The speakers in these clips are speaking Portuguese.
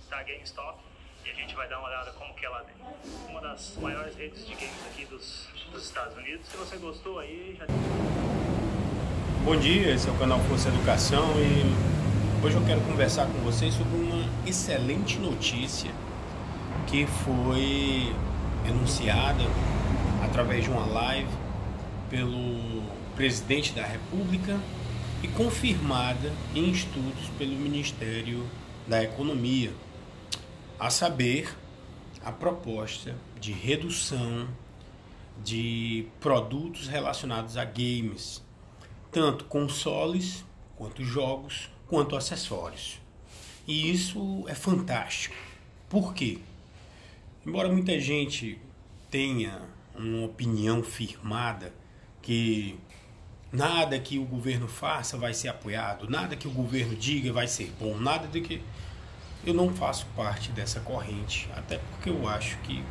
visitar a GameStop e a gente vai dar uma olhada como que é lá dentro. Uma das maiores redes de games aqui dos Estados Unidos. Se você gostou aí, já... Bom dia, esse é o canal Força Educação e hoje eu quero conversar com vocês sobre uma excelente notícia que foi enunciada através de uma live pelo presidente da República e confirmada em estudos pelo Ministério da Economia, a saber, a proposta de redução de produtos relacionados a games, tanto consoles, quanto jogos, quanto acessórios. E isso é fantástico. Por quê? Embora muita gente tenha uma opinião firmada que nada que o governo faça vai ser apoiado, nada que o governo diga vai ser bom, nada de que... Eu não faço parte dessa corrente, até porque eu acho que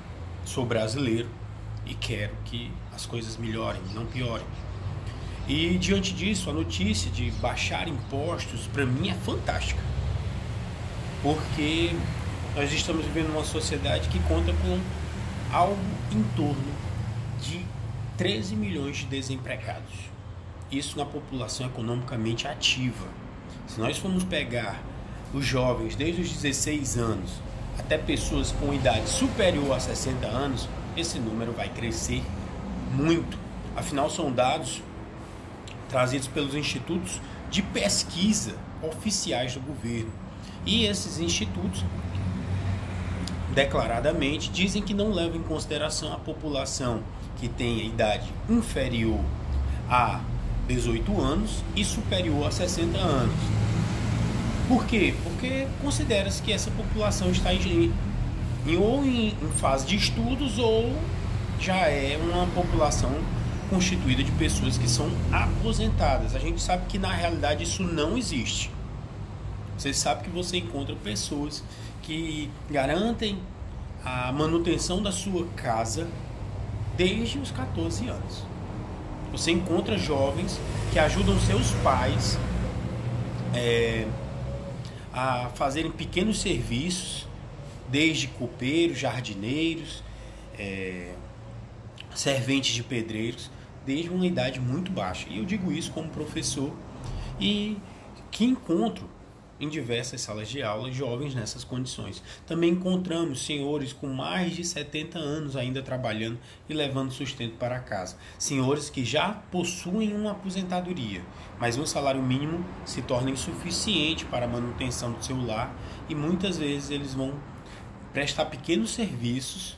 sou brasileiro e quero que as coisas melhorem, não piorem. E diante disso, a notícia de baixar impostos para mim é fantástica, porque nós estamos vivendo uma sociedade que conta com algo em torno de 13 milhões de desempregados. Isso na população economicamente ativa. Se nós formos pegar os jovens desde os 16 anos até pessoas com idade superior a 60 anos, esse número vai crescer muito. Afinal, são dados trazidos pelos institutos de pesquisa oficiais do governo. E esses institutos declaradamente dizem que não levam em consideração a população que tem a idade inferior a 18 anos e superior a 60 anos. Por quê? Porque considera-se que essa população está em fase de estudos ou já é uma população constituída de pessoas que são aposentadas. A gente sabe que na realidade isso não existe. Você sabe que você encontra pessoas que garantem a manutenção da sua casa desde os 14 anos. Você encontra jovens que ajudam seus pais a fazerem pequenos serviços, desde copeiros, jardineiros, serventes de pedreiros, desde uma idade muito baixa. E eu digo isso como professor e que encontro em diversas salas de aula jovens nessas condições. Também encontramos senhores com mais de 70 anos ainda trabalhando e levando sustento para casa. Senhores que já possuem uma aposentadoria, mas um salário mínimo se torna insuficiente para a manutenção do seu lar e muitas vezes eles vão prestar pequenos serviços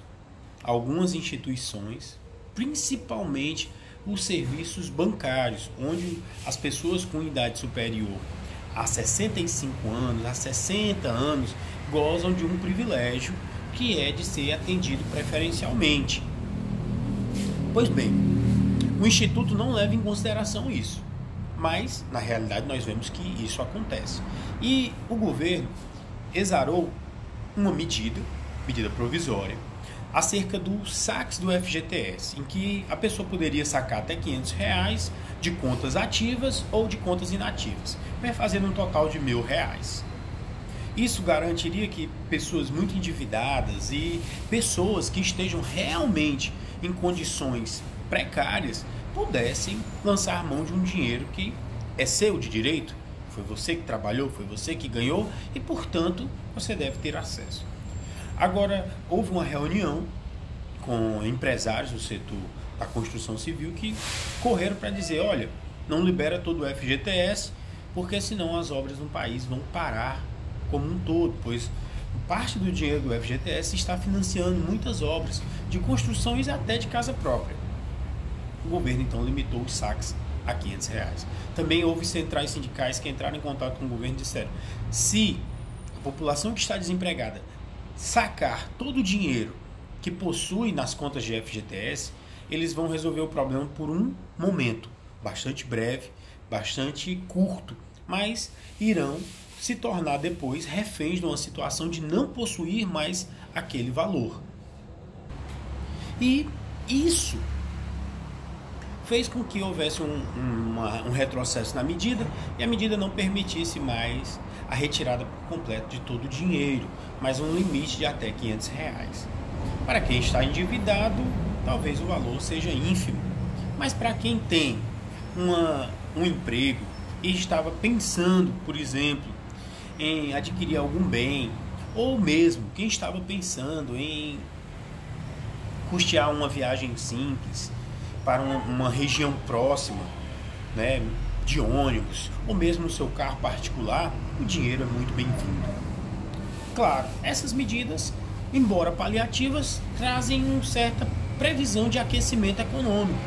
a algumas instituições, principalmente os serviços bancários, onde as pessoas com idade superior a 65 anos, a 60 anos, gozam de um privilégio que é de ser atendido preferencialmente. Pois bem, o Instituto não leva em consideração isso, mas na realidade nós vemos que isso acontece. E o governo exarou uma medida provisória, acerca dos saques do FGTS, em que a pessoa poderia sacar até R$500 de contas ativas ou de contas inativas, fazendo um total de R$1.000. Isso garantiria que pessoas muito endividadas e pessoas que estejam realmente em condições precárias pudessem lançar mão de um dinheiro que é seu de direito, foi você que trabalhou, foi você que ganhou e, portanto, você deve ter acesso. Agora, houve uma reunião com empresários do setor da construção civil que correram para dizer, olha, não libera todo o FGTS, porque senão as obras no país vão parar como um todo, pois parte do dinheiro do FGTS está financiando muitas obras de construções até de casa própria. O governo então limitou os saques a R$500. Também houve centrais sindicais que entraram em contato com o governo e disseram, se a população que está desempregada sacar todo o dinheiro que possui nas contas de FGTS, eles vão resolver o problema por um momento, bastante breve, bastante curto, mas irão se tornar depois reféns de uma situação de não possuir mais aquele valor. E isso fez com que houvesse um retrocesso na medida e a medida não permitisse mais a retirada por completo de todo o dinheiro, mas um limite de até R$500. Para quem está endividado, talvez o valor seja ínfimo, mas para quem tem um emprego e estava pensando, por exemplo, em adquirir algum bem, ou mesmo quem estava pensando em custear uma viagem simples para uma região próxima, né, de ônibus, ou mesmo no seu carro particular, o dinheiro é muito bem-vindo. Claro, essas medidas, embora paliativas, trazem uma certa previsão de aquecimento econômico.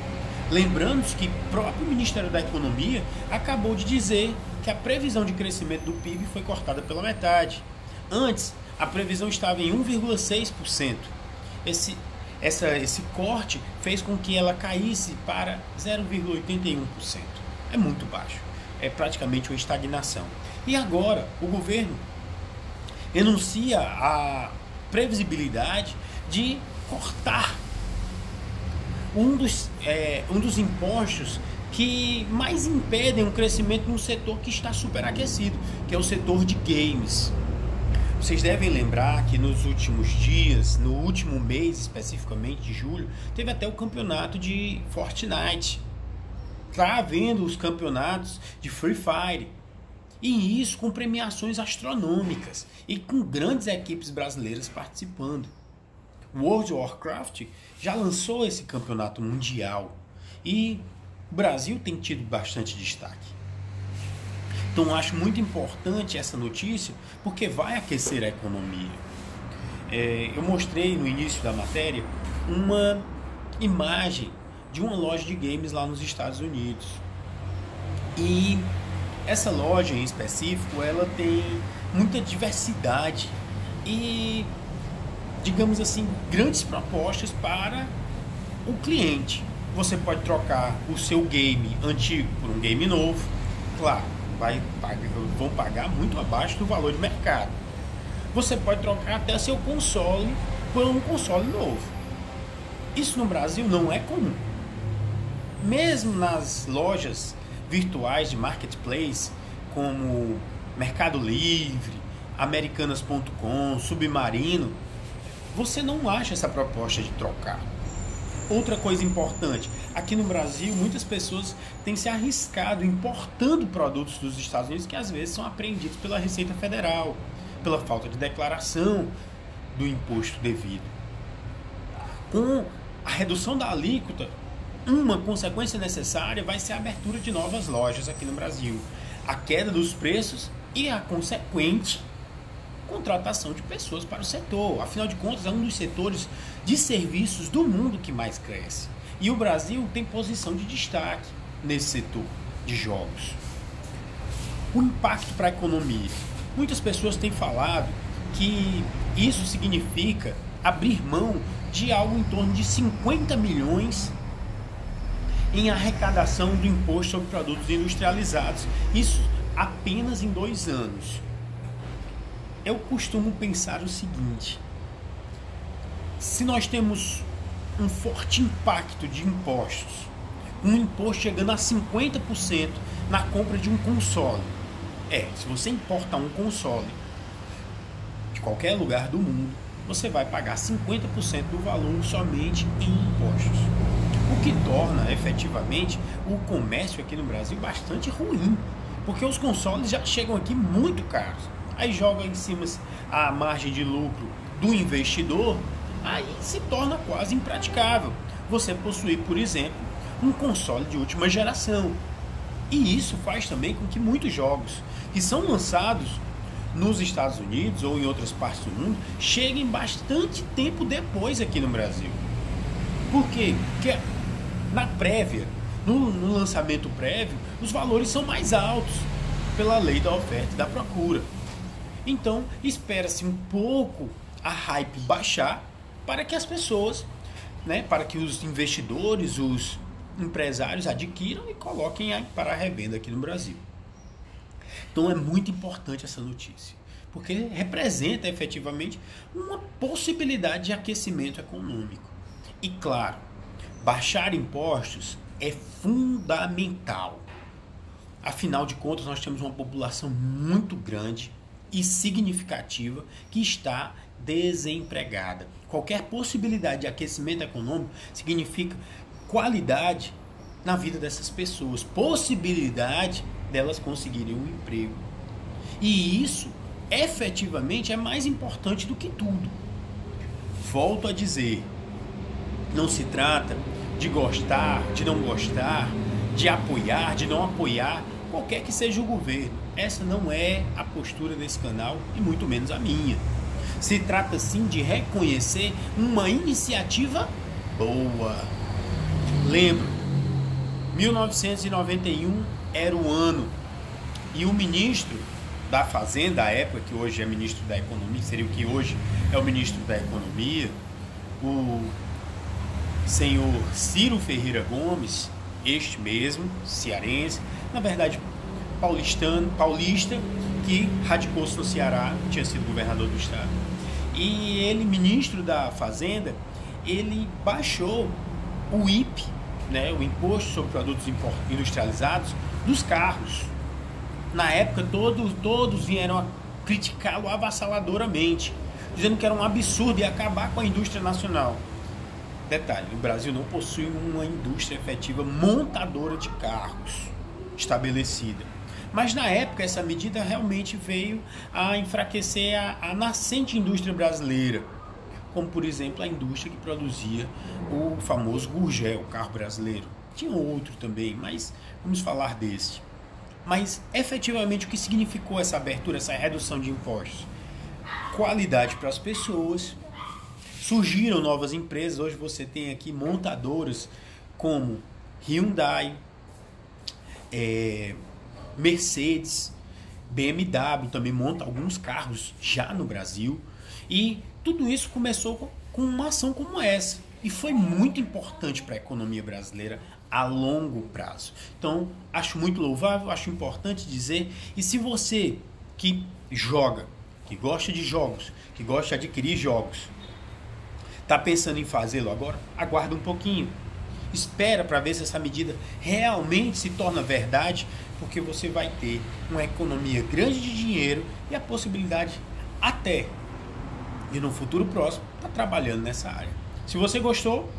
Lembrando que o próprio Ministério da Economia acabou de dizer que a previsão de crescimento do PIB foi cortada pela metade. Antes, a previsão estava em 1,6%. Esse corte fez com que ela caísse para 0,81%. É muito baixo. É praticamente uma estagnação. E agora, o governo enuncia a previsibilidade de cortar um dos impostos que mais impedem o crescimento num setor que está superaquecido, que é o setor de games. Vocês devem lembrar que nos últimos dias, no último mês especificamente de julho, teve até o campeonato de Fortnite. Está havendo os campeonatos de Free Fire. E isso com premiações astronômicas e com grandes equipes brasileiras participando. World of Warcraft já lançou esse campeonato mundial e o Brasil tem tido bastante destaque. Então acho muito importante essa notícia porque vai aquecer a economia. Eu mostrei no início da matéria uma imagem de uma loja de games lá nos Estados Unidos. E essa loja em específico, ela tem muita diversidade e, digamos assim, grandes propostas para o cliente. Você pode trocar o seu game antigo por um game novo. Claro, vão pagar muito abaixo do valor de mercado. Você pode trocar até seu console por um console novo. Isso no Brasil não é comum. Mesmo nas lojas virtuais de marketplace, como Mercado Livre, Americanas.com, Submarino, você não acha essa proposta de trocar. Outra coisa importante, aqui no Brasil muitas pessoas têm se arriscado importando produtos dos Estados Unidos que às vezes são apreendidos pela Receita Federal, pela falta de declaração do imposto devido. Com a redução da alíquota, uma consequência necessária vai ser a abertura de novas lojas aqui no Brasil, a queda dos preços e a consequente contratação de pessoas para o setor. Afinal de contas, é um dos setores de serviços do mundo que mais cresce. E o Brasil tem posição de destaque nesse setor de jogos. O impacto para a economia. Muitas pessoas têm falado que isso significa abrir mão de algo em torno de 50 milhões em arrecadação do imposto sobre produtos industrializados. Isso apenas em 2 anos. Eu costumo pensar o seguinte: se nós temos um forte impacto de impostos, um imposto chegando a 50% na compra de um console, se você importa um console de qualquer lugar do mundo, você vai pagar 50% do valor somente em impostos. O que torna efetivamente o comércio aqui no Brasil bastante ruim, porque os consoles já chegam aqui muito caros. Aí joga em cima a margem de lucro do investidor, aí se torna quase impraticável você possuir, por exemplo, um console de última geração. E isso faz também com que muitos jogos que são lançados nos Estados Unidos ou em outras partes do mundo cheguem bastante tempo depois aqui no Brasil. Por quê? Porque na prévia, no lançamento prévio, os valores são mais altos pela lei da oferta e da procura. Então, espera-se um pouco a hype baixar para que as pessoas, para que os investidores, os empresários adquiram e coloquem para a revenda aqui no Brasil. Então é muito importante essa notícia, porque representa efetivamente uma possibilidade de aquecimento econômico. E claro, baixar impostos é fundamental. Afinal de contas, nós temos uma população muito grande e significativa que está desempregada. Qualquer possibilidade de aquecimento econômico significa qualidade na vida dessas pessoas, possibilidade delas conseguirem um emprego. E isso, efetivamente, é mais importante do que tudo. Volto a dizer, não se trata de gostar, de não gostar, de apoiar, de não apoiar, qualquer que seja o governo. Essa não é a postura desse canal e muito menos a minha. Se trata sim de reconhecer uma iniciativa boa. Lembro, 1991 era o ano e o ministro da Fazenda, à época, que hoje é ministro da Economia, seria o que hoje é o ministro da Economia, o senhor Ciro Ferreira Gomes, este mesmo, cearense, na verdade paulista, que radicou-se no Ceará, tinha sido governador do estado. E ele, ministro da Fazenda, ele baixou o IPI, né, o Imposto sobre Produtos Industrializados, dos carros. Na época, todos vieram a criticá-lo avassaladoramente, dizendo que era um absurdo e acabar com a indústria nacional. Detalhe, o Brasil não possui uma indústria efetiva montadora de carros estabelecida. Mas na época essa medida realmente veio a enfraquecer a nascente indústria brasileira, como por exemplo a indústria que produzia o famoso Gurgel, o carro brasileiro. Tinha outro também, mas vamos falar desse. Mas efetivamente o que significou essa abertura, essa redução de impostos? Qualidade para as pessoas. Surgiram novas empresas, hoje você tem aqui montadoras como Hyundai, Mercedes, BMW também monta alguns carros já no Brasil. E tudo isso começou com uma ação como essa. E foi muito importante para a economia brasileira a longo prazo. Então, acho muito louvável, acho importante dizer. E se você que joga, que gosta de jogos, que gosta de adquirir jogos, está pensando em fazê-lo agora, aguarda um pouquinho. Espera para ver se essa medida realmente se torna verdade, porque você vai ter uma economia grande de dinheiro e a possibilidade até de no futuro próximo estar trabalhando nessa área. Se você gostou,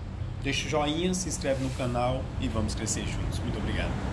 deixa o joinha, se inscreve no canal e vamos crescer juntos. Muito obrigado.